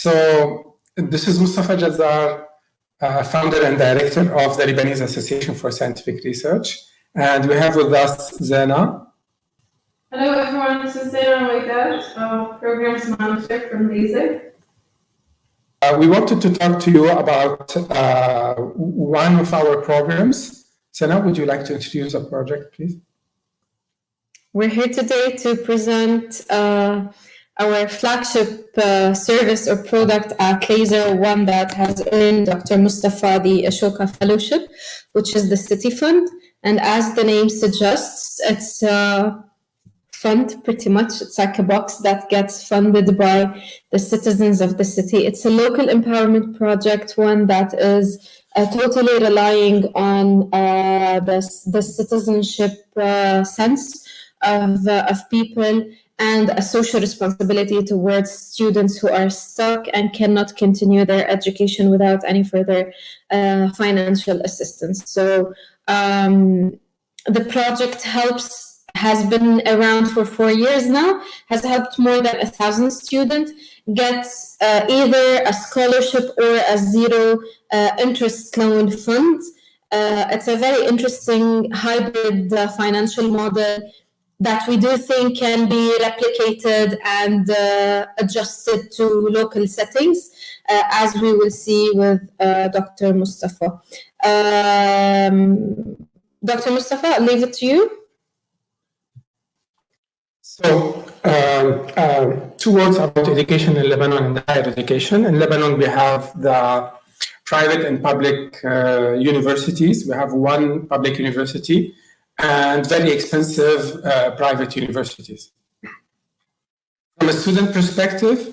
So this is Mustapha Jazzar, founder and director of the Lebanese Association for Scientific Research. And we have with us Zena. Hello everyone, this is Zena Waidad, Programs Manager from LASIK. We wanted to talk to you about one of our programs. Zena, would you like to introduce the project, please? We're here today to present our flagship service or product at LASIK, one that has earned Dr. Mustapha the Ashoka Fellowship, which is the City Fund. And as the name suggests, it's a fund, pretty much. It's like a box that gets funded by the citizens of the city. It's a local empowerment project, one that is totally relying on the citizenship sense of people and a social responsibility towards students who are stuck and cannot continue their education without any further financial assistance. So the project has been around for 4 years now, has helped more than 1,000 students get either a scholarship or a zero interest loan fund. It's a very interesting hybrid financial model that we do think can be replicated and adjusted to local settings, as we will see with Dr. Mustapha. Dr. Mustapha, I'll leave it to you. So, 2 words about education in Lebanon and higher education. In Lebanon, we have the private and public universities. We have 1 public university and very expensive private universities. From a student perspective,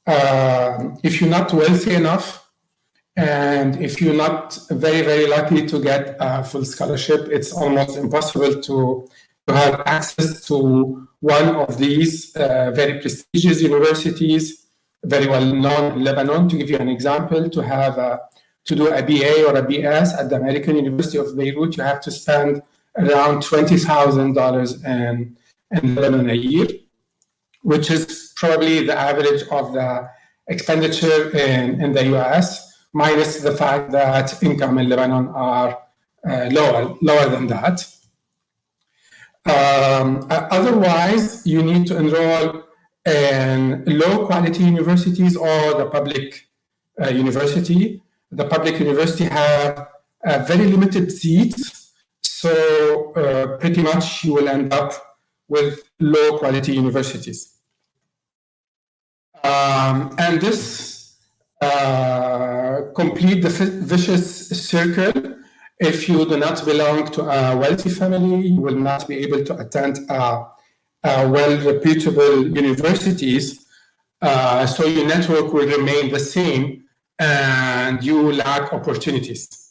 if you're not wealthy enough and if you're not very, very lucky to get a full scholarship, it's almost impossible to have access to one of these very prestigious universities, very well known in Lebanon. To give you an example, to do a BA or a BS at the American University of Beirut, you have to spend around $20,000 in Lebanon a year, which is probably the average of the expenditure in the US, minus the fact that income in Lebanon are lower than that. Otherwise, you need to enroll in low-quality universities or the public university. The public university have very limited seats, so pretty much you will end up with low-quality universities. And this complete the vicious circle. If you do not belong to a wealthy family, you will not be able to attend well-reputable universities, so your network will remain the same and you lack opportunities.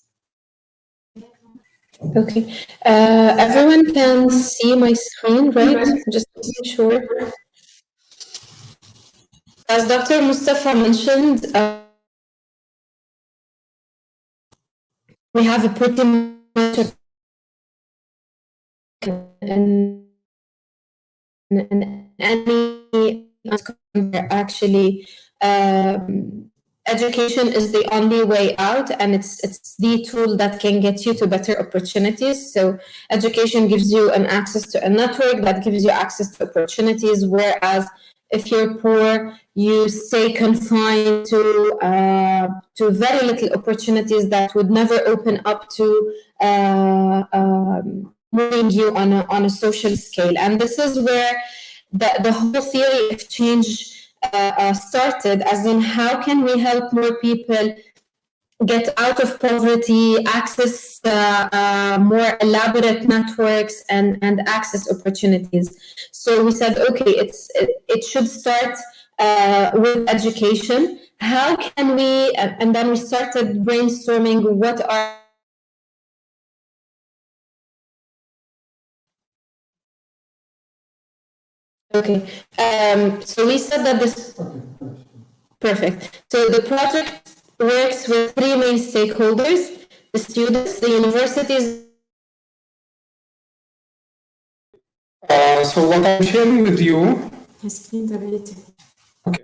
Okay. Everyone can see my screen, right? Just to be sure. As Dr. Mustapha mentioned, we have a pretty much in any actually education is the only way out, and it's the tool that can get you to better opportunities. So education gives you an access to a network that gives you access to opportunities, whereas if you're poor, you stay confined to very little opportunities that would never open up to moving you on a social scale. And this is where the whole theory of change started, as in how can we help more people get out of poverty, access more elaborate networks, and access opportunities. So we said, okay, it should start with education. How can we, and then we started brainstorming what are okay. So we said that this perfect. So the project works with 3 main stakeholders: the students, the universities. So what I'm sharing with you. Okay. Okay.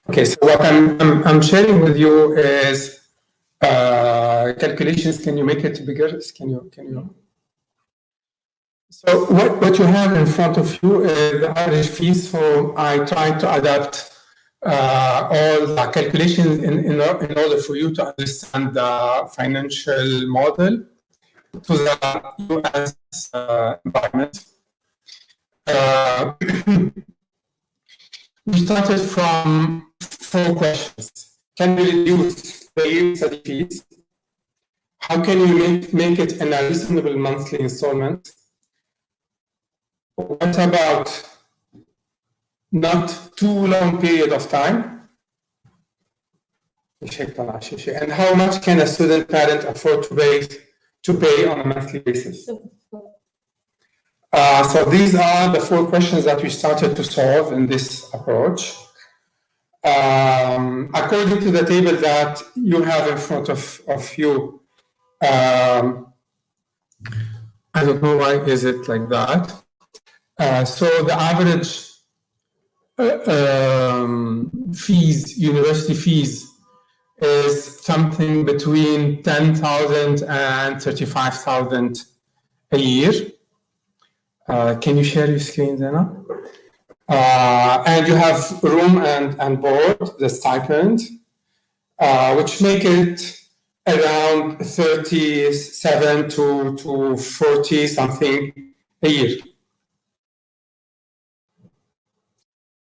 Okay, so what I'm sharing with you is calculations. Can you make it bigger? Can you? So what you have in front of you is the average fee. So I try to adapt all the calculations in order for you to understand the financial model to the US environment. We started from 4 questions. Can we reduce the yearly study fees? How can you make it in a reasonable monthly installment? What about not too long period of time? And how much can a student parent afford to pay on a monthly basis? So these are the 4 questions that we started to solve in this approach. According to the table that you have in front of you, I don't know why is it like that. So the average fees, university fees, is something between 10,000 and 35,000 a year. Can you share your screen, Zena? And you have room and board, the stipend, which make it around 37 to 40 something a year.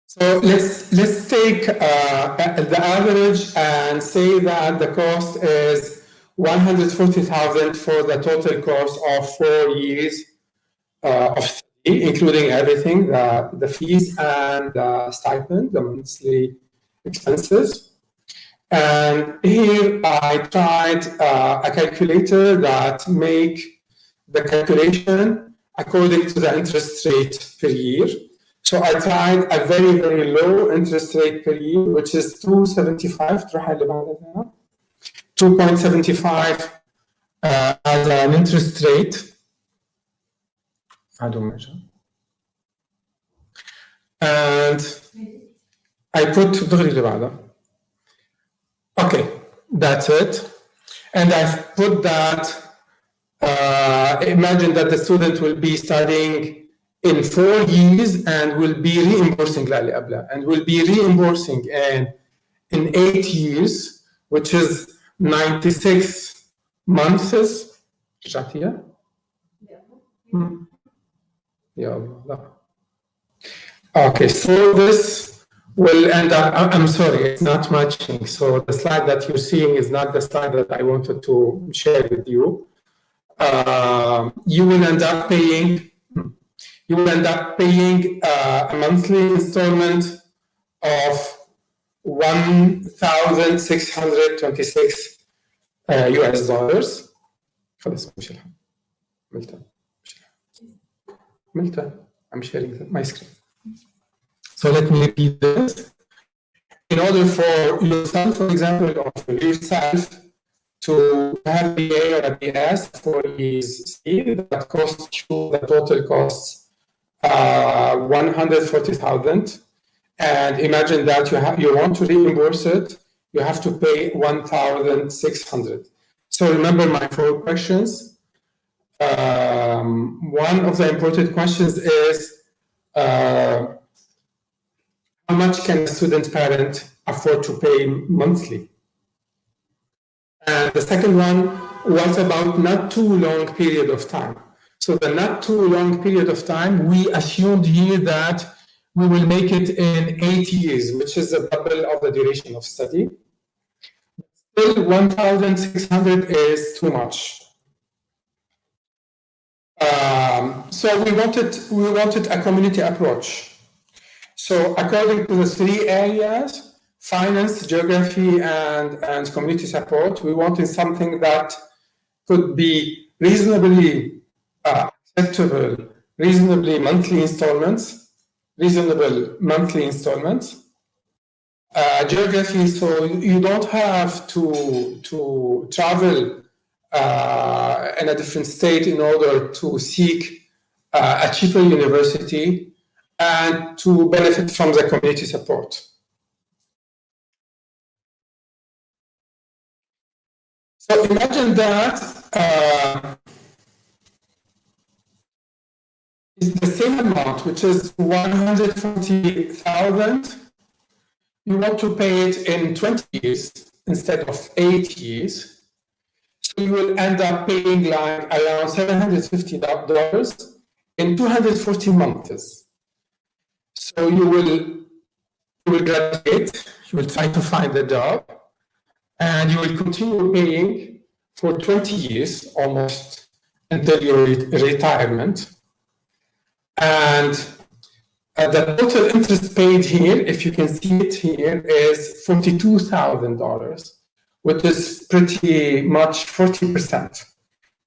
So let's take the average and say that the cost is 140,000 for the total course of 4 years of study, including everything, the fees and the stipend, the monthly expenses. And here I tried a calculator that make the calculation according to the interest rate per year. So I tried a very, very low interest rate per year, which is 2.75 2.75 as an interest rate. I don't measure. And I put okay, that's it. And I've put that, imagine that the student will be studying in 4 years and will be reimbursing in 8 years, which is 96 months. Okay, so this will end up, I'm sorry, it's not matching. So the slide that you're seeing is not the slide that I wanted to share with you. You will end up paying a monthly installment of 1,626 US dollars. Milton, I'm sharing my screen. So let me repeat this. In order for yourself, for example, or for yourself to have BA or a BS for his C, that costs you, the total costs 140,000. And imagine that you want to reimburse it, you have to pay 1,600. So remember my 4 questions. One of the important questions is how much can a student parent afford to pay monthly? And the second one, what about not too long period of time? So the not too long period of time, we assumed here that we will make it in 8 years, which is a double of the duration of study. Still, 1,600 is too much. So we wanted a community approach. So according to the 3 areas, finance, geography, and community support, we wanted something that could be reasonably acceptable, reasonable monthly installments. Geography, so you don't have to travel in a different state in order to seek a cheaper university and to benefit from the community support. So imagine that is the same amount, which is 140,000. You want to pay it in 20 years instead of 8 years. So you will end up paying like around $750 in 240 months. So you will graduate, you will try to find a job, and you will continue paying for 20 years, almost until your retirement. And the total interest paid here, if you can see it here, is $42,000, which is pretty much 40%.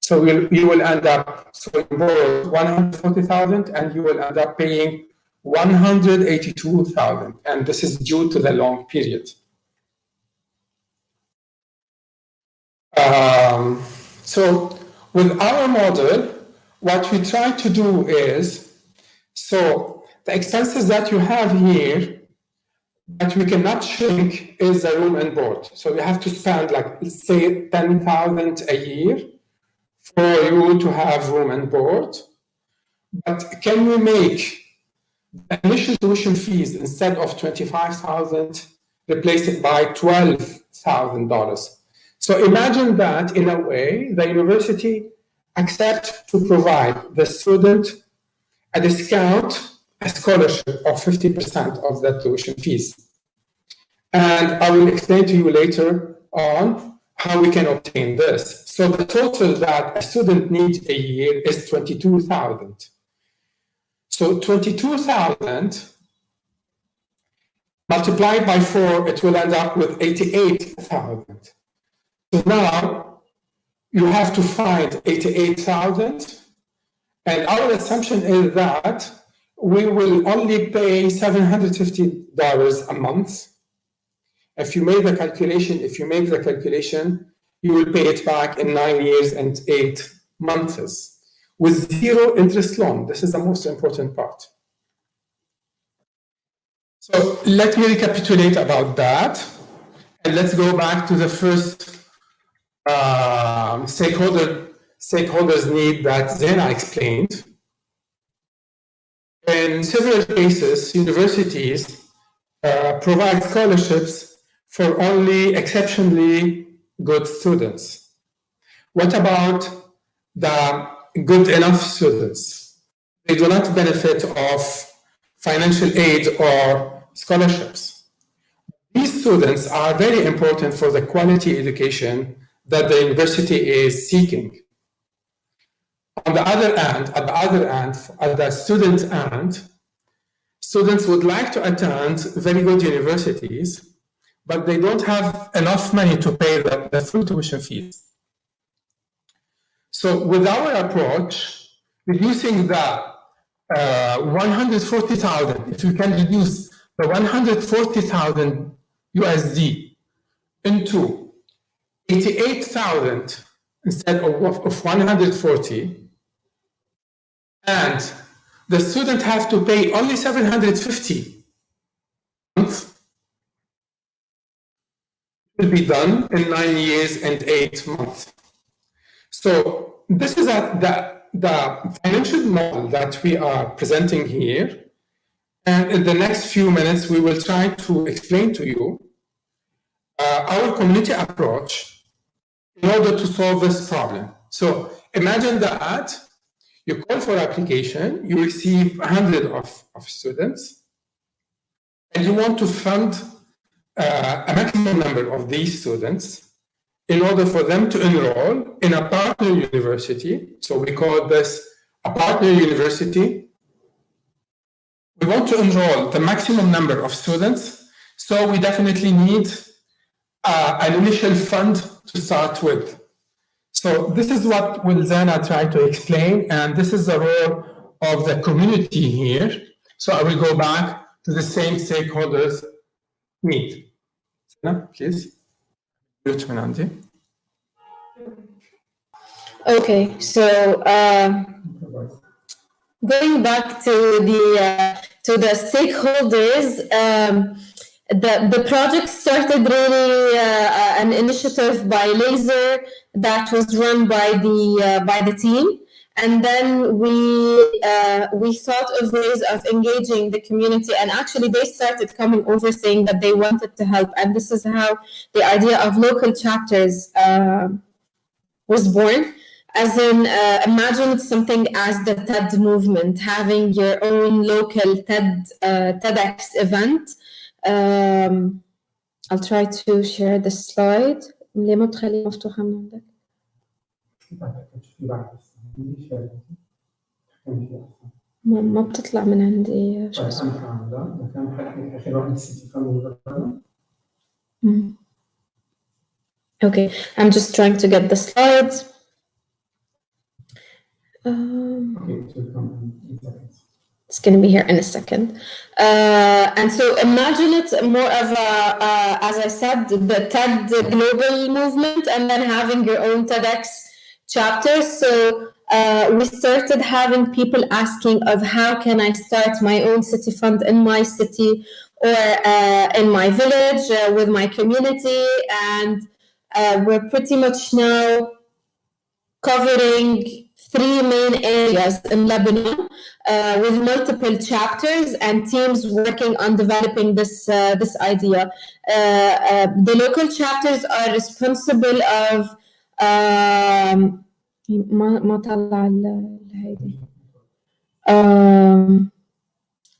So you will end up, so you borrow 140,000 and you will end up paying 182,000, and this is due to the long period. So with our model, what we try to do is, so the expenses that you have here that we cannot shrink is the room and board. So you have to spend like, let's say, 10,000 a year for you to have room and board. But can we make the initial tuition fees, instead of 25,000, replace it by $12,000? So imagine that in a way, the university accepts to provide the student a discount, a scholarship of 50% of the tuition fees. And I will explain to you later on how we can obtain this. So the total that a student needs a year is 22,000. So 22,000 multiplied by 4, it will end up with 88,000. So now you have to find 88,000, and our assumption is that we will only pay $750 a month. If you make the calculation, you will pay it back in 9 years and 8 months with zero interest loan. This is the most important part. So let me recapitulate about that, and let's go back to the first stakeholders need that Zena explained. In several cases, universities provide scholarships for only exceptionally good students. What about the good enough students? They do not benefit of financial aid or scholarships. These students are very important for the quality education that the university is seeking. On the other hand, at the student end, students would like to attend very good universities, but they don't have enough money to pay the full tuition fees. So with our approach, reducing the 140,000, if we can reduce the 140,000 USD into 88,000 instead of 140, and the student has to pay only $750 a month, will be done in 9 years and 8 months. So this is the financial model that we are presenting here. And in the next few minutes, we will try to explain to you our community approach in order to solve this problem. So imagine that you call for application, you receive 100 of students, and you want to fund a maximum number of these students in order for them to enroll in a partner university. So we call this a partner university. We want to enroll the maximum number of students, so we definitely need an initial fund to start with. So this is what will Zana try to explain, and this is the role of the community here. So I will go back to the same stakeholders need. Zana, please. Okay, so going back to the stakeholders, the project started really an initiative by Laser that was run by the team, and then we thought of ways of engaging the community, and actually they started coming over saying that they wanted to help, and this is how the idea of local chapters was born. As in, imagine something as the TED movement, having your own local TEDx event. I'll try to share the slide. ليه ما بتخليه مفتوحة من عندك؟ ما بتطلع من عندي شو اسمه. Okay, I'm just trying to get the slides. It's going to be here in a second. And so imagine it more of a, as I said, the TED global movement, and then having your own TEDx chapter. So we started having people asking of how can I start my own city fund in my city or in my village with my community. And we're pretty much now covering 3 main areas in Lebanon with multiple chapters and teams working on developing this idea. The local chapters are responsible of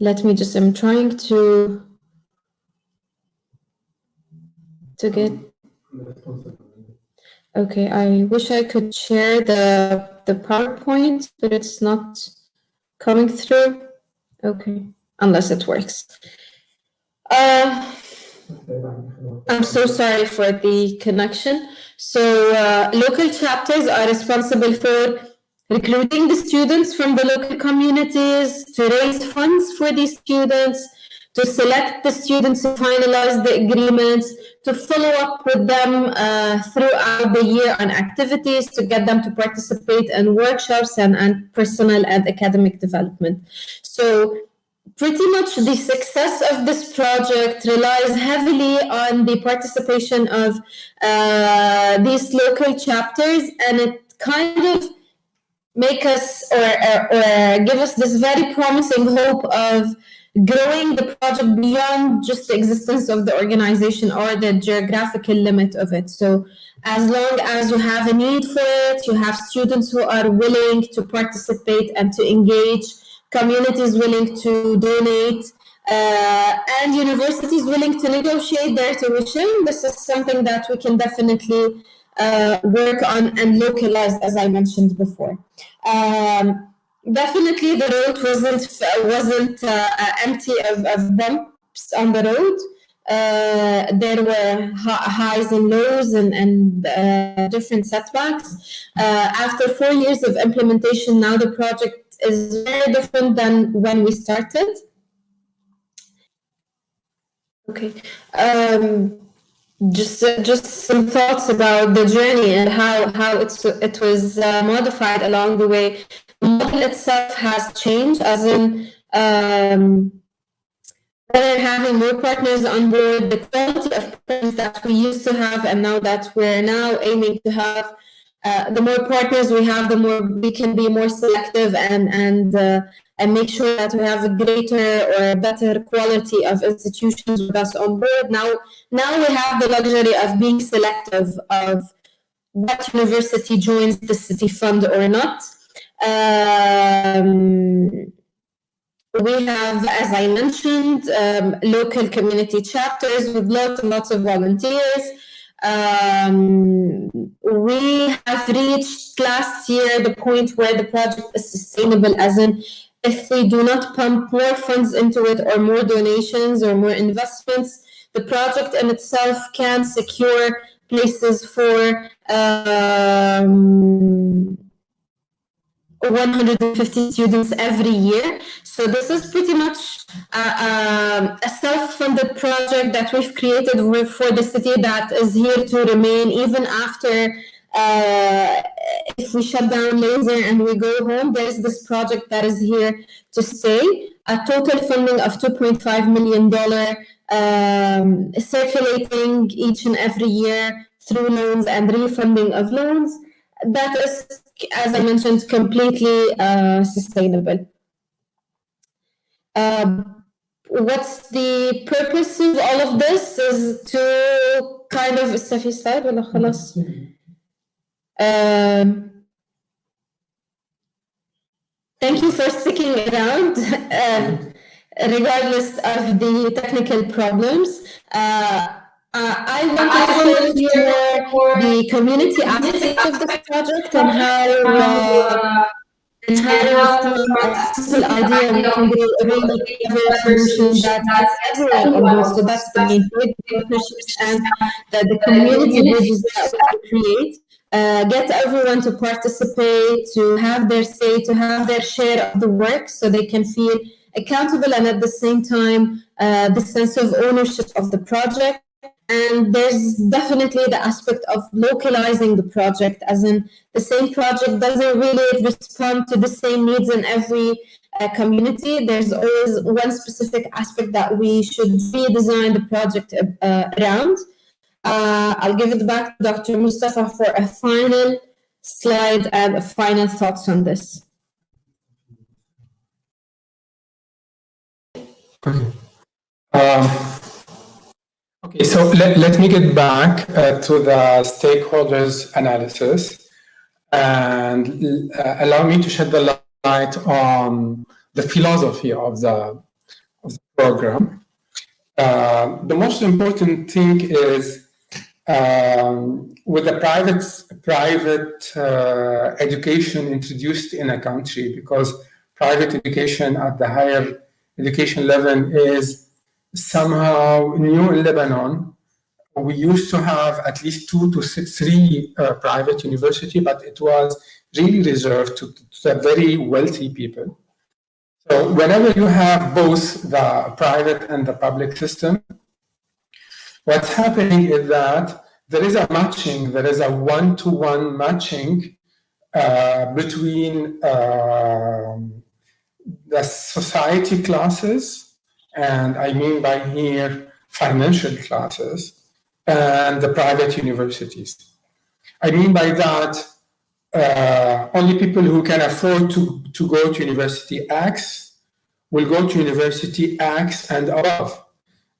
let me just, I'm trying to get. Okay, I wish I could share the PowerPoint, but it's not coming through. Okay, unless it works. I'm so sorry for the connection. So local chapters are responsible for recruiting the students from the local communities, to raise funds for these students, to select the students who finalize the agreements, to follow up with them throughout the year on activities, to get them to participate in workshops and personal and academic development. So pretty much the success of this project relies heavily on the participation of these local chapters, and it kind of make us or give us this very promising hope of growing the project beyond just the existence of the organization or the geographical limit of it. So as long as you have a need for it, you have students who are willing to participate and to engage, communities willing to donate, and universities willing to negotiate their tuition, this is something that we can definitely work on and localize, as I mentioned before. Definitely, the road wasn't empty of bumps on the road. There were highs and lows and different setbacks. After 4 years of implementation, now the project is very different than when we started. Okay. Just some thoughts about the journey and how it was modified along the way. The model itself has changed, as in we're having more partners on board, the quality of partners that we used to have, and now that we're now aiming to have. The more partners we have, the more we can be more selective and make sure that we have a greater or better quality of institutions with us on board. Now we have the luxury of being selective of what university joins the city fund or not. We have, as I mentioned, local community chapters with lots and lots of volunteers. We have reached last year the point where the project is sustainable, as in if we do not pump more funds into it or more donations or more investments, the project in itself can secure places for 150 students every year. So this is pretty much a self-funded project that we've created for the city that is here to remain even after if we shut down Laser and we go home. There's this project that is here to stay. a total funding of $2.5 million, circulating each and every year through loans and refunding of loans. That is, as I mentioned, completely sustainable. What's the purpose of all of this is to kind of thank you for sticking around regardless of the technical problems. I wanted to share the community aspect of this project and how from a simple idea we can do a really clever solution that gets everyone on board. So that's the main point, the partnerships and the community bridges that we create. Get everyone to participate, to have their say, to have their share of the work so they can feel accountable and at the same time the sense of ownership of the project. And there's definitely the aspect of localizing the project, as in the same project doesn't really respond to the same needs in every community. There's always one specific aspect that we should redesign the project around. I'll give it back to Dr. Mustapha for a final slide and final thoughts on this. Okay, so let me get back to the stakeholders analysis and allow me to shed the light on the philosophy of the program. The most important thing is with the private education introduced in a country, because private education at the higher education level is somehow new in Lebanon. We used to have at least 2 to 3 private universities, but it was really reserved to the very wealthy people. So whenever you have both the private and the public system, what's happening is that there is a matching, there is a one-to-one matching between the society classes, and I mean by here financial classes, and the private universities. I mean by that only people who can afford to go to University X will go to University X and above.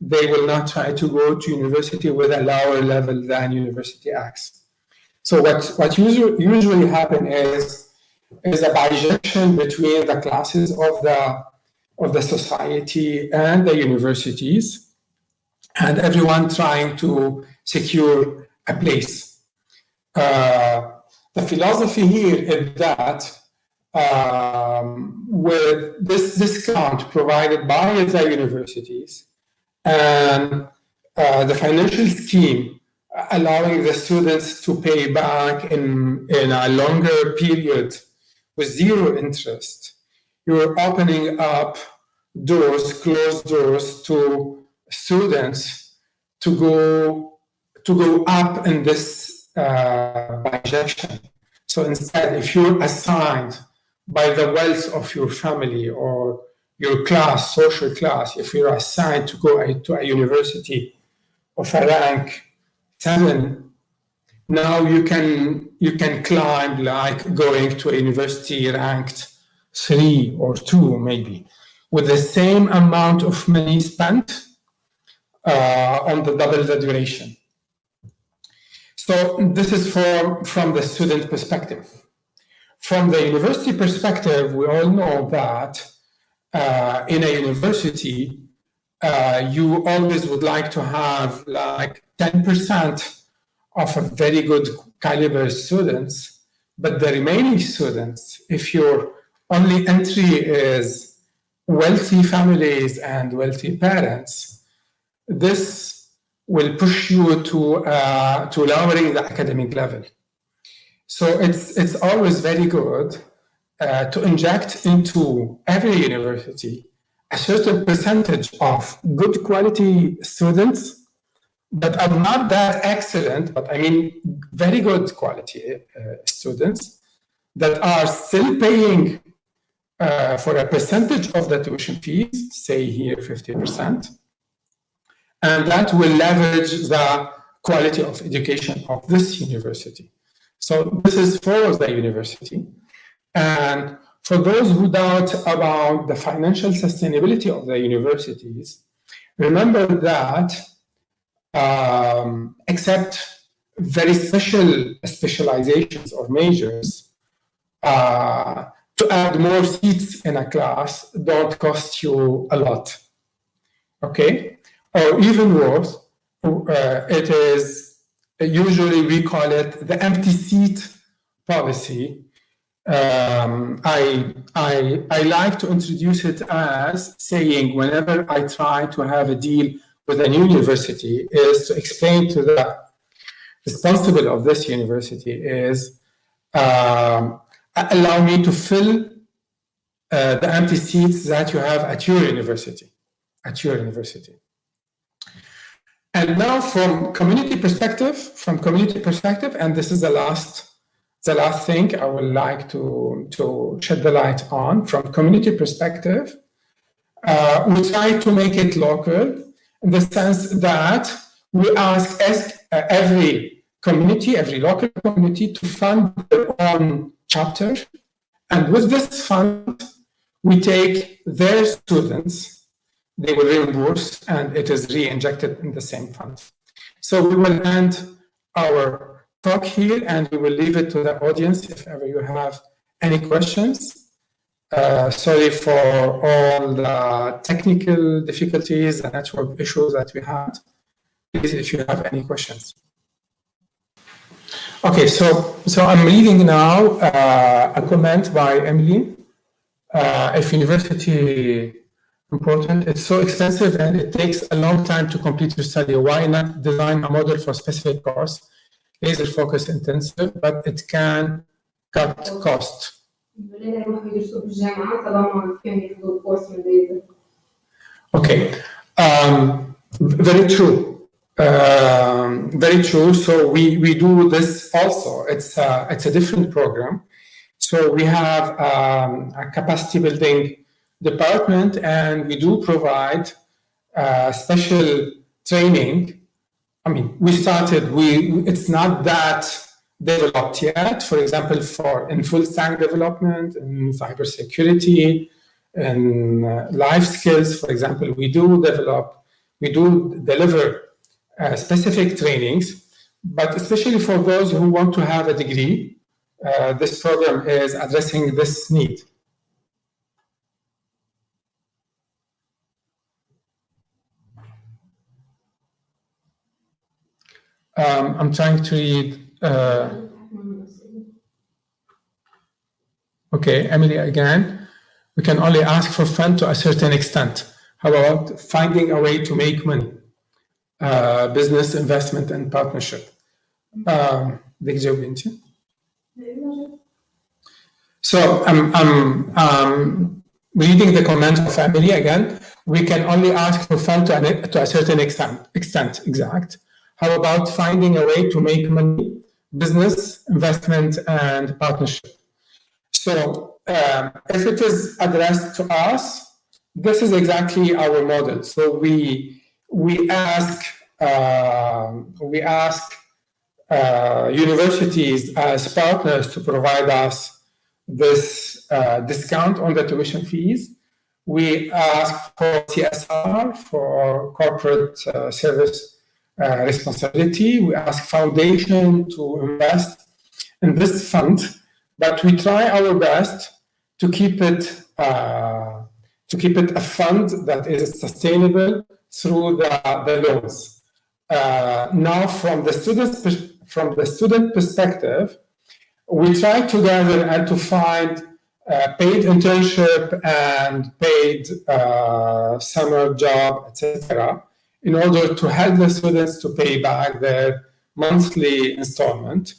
They will not try to go to university with a lower level than University X. So what usually happens is a bijection between the classes of the society and the universities, and everyone trying to secure a place. The philosophy here is that with this discount provided by the universities and the financial scheme allowing the students to pay back in a longer period with zero interest, you're opening up closed doors to students to go up in this bijection. So instead, if you're assigned by the wealth of your family or your class, social class, if you're assigned to go to a university of a rank 7, now you can climb like going to a university ranked 3 or 2 maybe, with the same amount of money spent on the double the duration. So this is from the student perspective. From the university perspective, we all know that in a university, you always would like to have like 10% of a very good caliber students, but the remaining students, if your only entry is wealthy families and wealthy parents, this will push you to lowering the academic level. So it's always very good to inject into every university a certain percentage of good quality students that are not that excellent, but I mean very good quality students that are still paying for a percentage of the tuition fees, say here 50%, and that will leverage the quality of education of this university. So this is for the university. And for those who doubt about the financial sustainability of the universities, remember that except very specializations or majors, to add more seats in a class don't cost you a lot, okay? Or even worse, it is usually we call it the empty seat policy. I like to introduce it as saying whenever I try to have a deal with a new university is to explain to the responsible of this university is allow me to fill the empty seats that you have at your university, And now from community perspective, and this is the last thing I would like to shed the light on, from community perspective, we try to make it local in the sense that we ask every local community to fund their own chapter. And with this fund, we take their students, they will reimburse, and it is re-injected in the same fund. So we will end our talk here, and we will leave it to the audience if ever you have any questions. Sorry for all the technical difficulties and network issues that we had. Please, if you have any questions. Okay, so I'm reading now a comment by Emily. If university important, it's so expensive and it takes a long time to complete your study. Why not design a model for specific course? Laser focus intensive, but it can cut cost. Okay, very true. Very true. So we do this also. It's a different program. So we have a capacity building department, and we do provide special training. I mean, it's not that developed yet. For example, in full stack development, in cybersecurity, in life skills, for example, we do deliver specific trainings, but especially for those who want to have a degree, this program is addressing this need. I'm trying to read. Okay, Emily again. We can only ask for fund to a certain extent. How about finding a way to make money? Business, investment, and partnership. So I'm reading the comment of Emily again. We can only ask for fund to a certain extent. Exact. How about finding a way to make money? Business, investment, and partnership. So if it is addressed to us, this is exactly our model. So we ask universities as partners to provide us this discount on the tuition fees. We ask for CSR, for corporate service responsibility. We ask foundation to invest in this fund, but we try our best to keep it a fund that is sustainable through the loans. Now, from the student perspective, we try to gather and to find paid internship and paid summer job, etc., in order to help the students to pay back their monthly installment.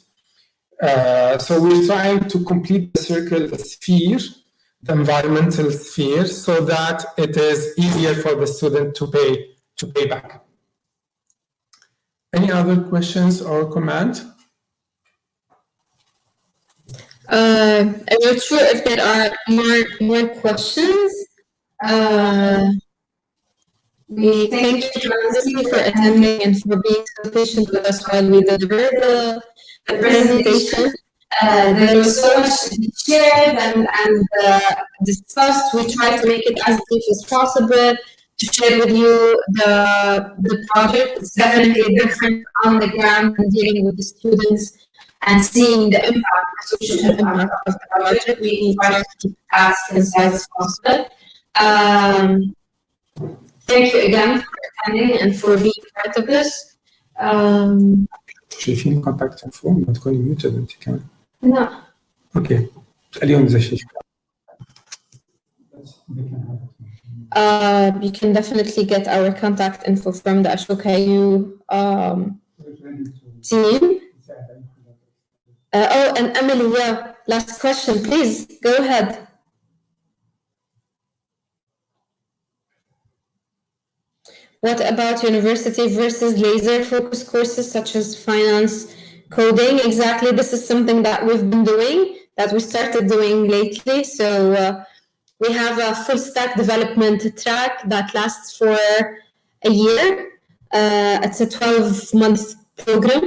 So we're trying to complete the circle, the sphere, the environmental sphere, so that it is easier for the student to pay back. Any other questions or comment? I'm not sure if there are more questions. We thank you tremendously for attending and for being so patient with us while we deliver the presentation. There was so much to be shared and discussed. We tried to make it as brief as possible to share with you the project. It's definitely different on the ground and dealing with the students and seeing the impact, the social impact of the project. We try to keep it as concise as possible. Thank you again for attending and for being part of this. شايفين كونتاكت انفو ما تكوني ميوتد انت كمان. No. اوكي. اليوم اذا شيء. You can definitely get our contact info from the Ashoka team. Oh, and Emily, yeah, last question, please, go ahead. What about university versus laser focus courses such as finance, coding? Exactly, this is something that we've been doing, that we started doing lately. So we have a full stack development track that lasts for a year. It's a 12-month program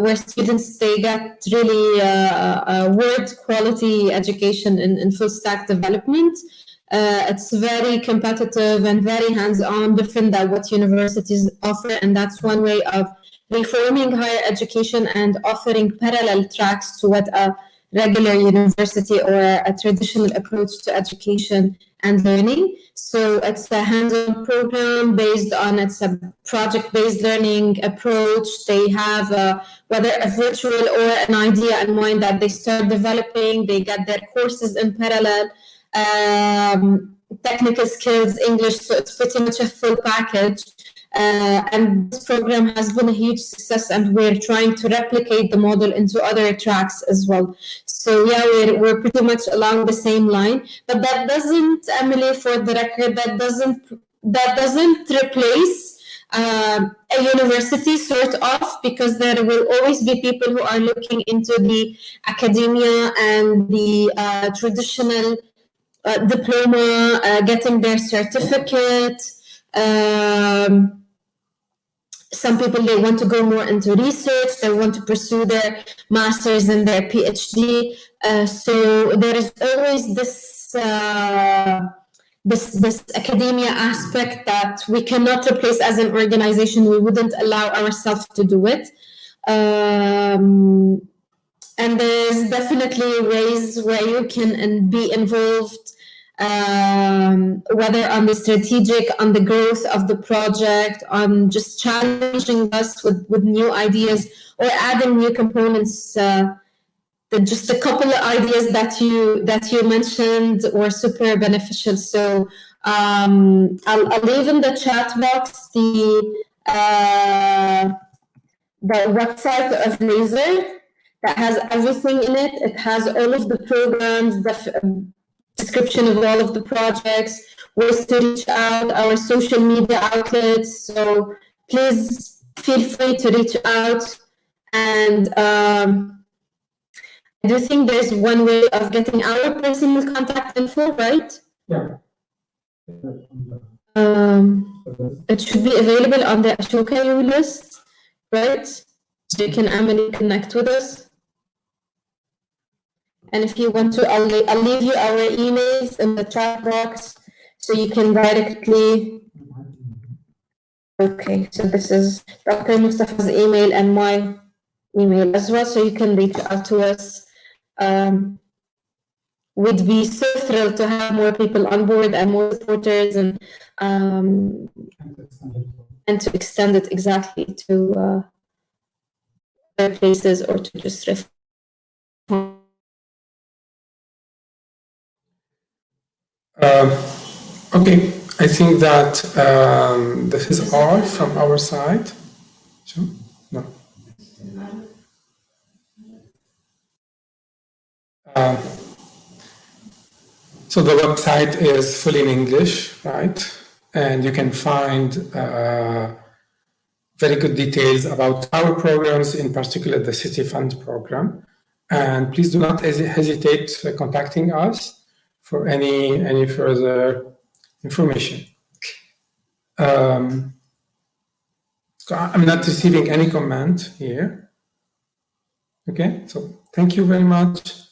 where students, they get really word quality education in full stack development. It's very competitive and very hands-on, different than what universities offer, and that's one way of reforming higher education and offering parallel tracks to what a regular university or a traditional approach to education and learning. So it's a hands-on program based on, it's a project-based learning approach. They have whether a virtual or an idea in mind that they start developing, they get their courses in parallel, technical skills, English, so it's pretty much a full package. And this program has been a huge success, and we're trying to replicate the model into other tracks as well. So yeah, we're pretty much along the same line, but that doesn't, Emily, for the record, that doesn't replace a university sort of, because there will always be people who are looking into the academia and the traditional diploma, getting their certificate. Some people, they want to go more into research, they want to pursue their master's and their PhD. So there is always this academia aspect that we cannot replace as an organization. We wouldn't allow ourselves to do it. And there's definitely ways where you can be involved, whether on the strategic, on the growth of the project, on just challenging us with new ideas or adding new components. Just a couple of ideas that you mentioned were super beneficial. So I'll leave in the chat box the website of Laser that has everything in it. It has all of the programs, description of all of the projects, ways to reach out, our social media outlets. So please feel free to reach out. And I do think there's one way of getting our personal contact info, right? Yeah. It should be available on the Ashoka list, right? So you can connect with us. And if you want to, I'll leave you our emails in the chat box so you can directly. Okay, so this is Dr. Mustapha's email and my email as well, so you can reach out to us. We'd be so thrilled to have more people on board and more supporters, and to extend it exactly to other places or to just Okay, I think that this is all from our side. Sure? No. So the website is fully in English, right? And you can find very good details about our programs, in particular the City Fund program. And please do not hesitate contacting us for any further information. I'm not receiving any comment here. Okay, so thank you very much.